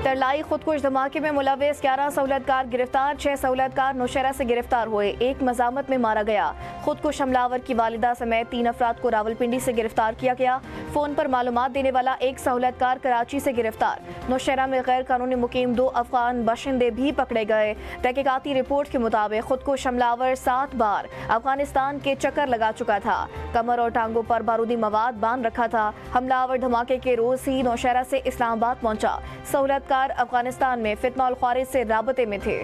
तरलाई खुदकुश धमाके में मुलविस 11 सहूलतकार गिरफ्तार, 6 सहूलतकार नौशहरा से गिरफ्तार हुए, एक मजामत में मारा गया। खुदकुश हमलावर की वालिदा समेत 3 अफराद को रावलपिंडी से गिरफ्तार किया गया। फोन पर मालूमात देने वाला एक सहूलतकार कराची से गिरफ्तार। नौशहरा में गैर कानूनी मुकीम 2 अफगान बाशिंदे भी पकड़े गए। तहकीकाती रिपोर्ट के मुताबिक खुदकुश हमलावर 7 बार अफगानिस्तान के चक्कर लगा चुका था। कमर और टांगों पर बारूदी मवाद बांध रखा था। हमलावर धमाके के रोज ही नौशहरा से इस्लामाबाद पहुंचा। सहूलतकार अफगानिस्तान में फितना ख्वारिज से राबते में थे।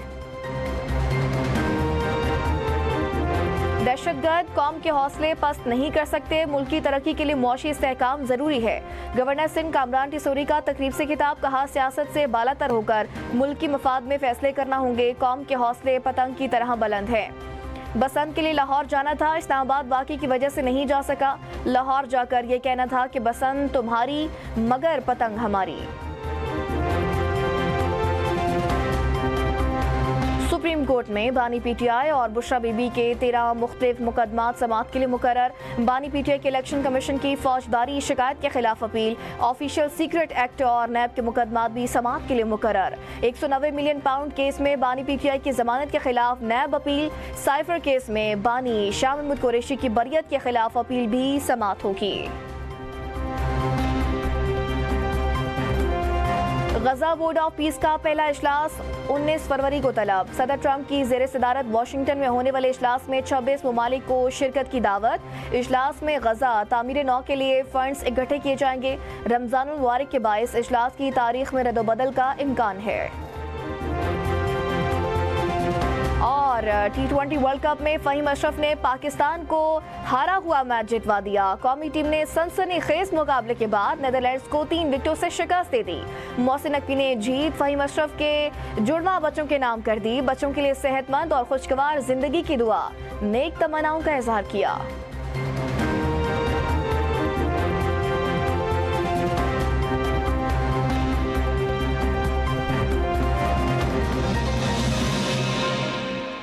दहशतगर्द कौम के हौसले पस्त नहीं कर सकते, मुल्क की तरक्की के लिए मुआशी इस्तेहकाम जरूरी है। गवर्नर सिंध कामरान टिसोरी का तकरीब से खिताब, कहा सियासत से बालातर होकर मुल्क की मफाद में फैसले करना होंगे। कौम के हौसले पतंग की तरह बुलंद हैं। बसंत के लिए लाहौर जाना था, इस्लामाबाद वाक़ई की वजह से नहीं जा सका। लाहौर जाकर ये कहना था कि बसंत तुम्हारी मगर पतंग हमारी। सुप्रीम कोर्ट में बानी पीटीआई और बुशरा बीबी के 13 मुख्तलिफ मुकदमात समाअत के लिए मुकर्रर। बानी पीटीआई के इलेक्शन कमीशन की फौजदारी शिकायत के खिलाफ अपील, ऑफिशियल सीक्रेट एक्ट और नैब के मुकदमात भी समाअत के लिए मुकर्रर। 190 मिलियन पाउंड केस में बानी पीटीआई की जमानत के खिलाफ नैब अपील। साइफर केस में बानी शाह महमूद कुरैशी की बरियत के खिलाफ अपील भी समाअत होगी। गजा बोर्ड ऑफ पीस का पहला इजलास 19 फरवरी को तलब। सदर ट्रंप की ज़ेर सदारत वाशिंगटन में होने वाले इजलास में 26 ममालिक को शिरकत की दावत। इजलास में गजा तामीर नौ के लिए फंड्स इकट्ठे किए जाएंगे। रमजानुल मुबारक के बायस इजलास की तारीख में रद्दोबदल का इम्कान है। और T20 वर्ल्ड कप में फ़हीम अशरफ ने पाकिस्तान को हारा हुआ मैच जितवा दिया। कौमी टीम ने सनसनीखेज मुकाबले के बाद नेदरलैंड्स को 3 विकेटों से शिकस्त दे दी। मोहसिन नकवी ने जीत फ़हीम अशरफ के जुड़वा बच्चों के नाम कर दी। बच्चों के लिए सेहतमंद और खुशगवार जिंदगी की दुआ, नेक तमन्नाओं का इजहार किया।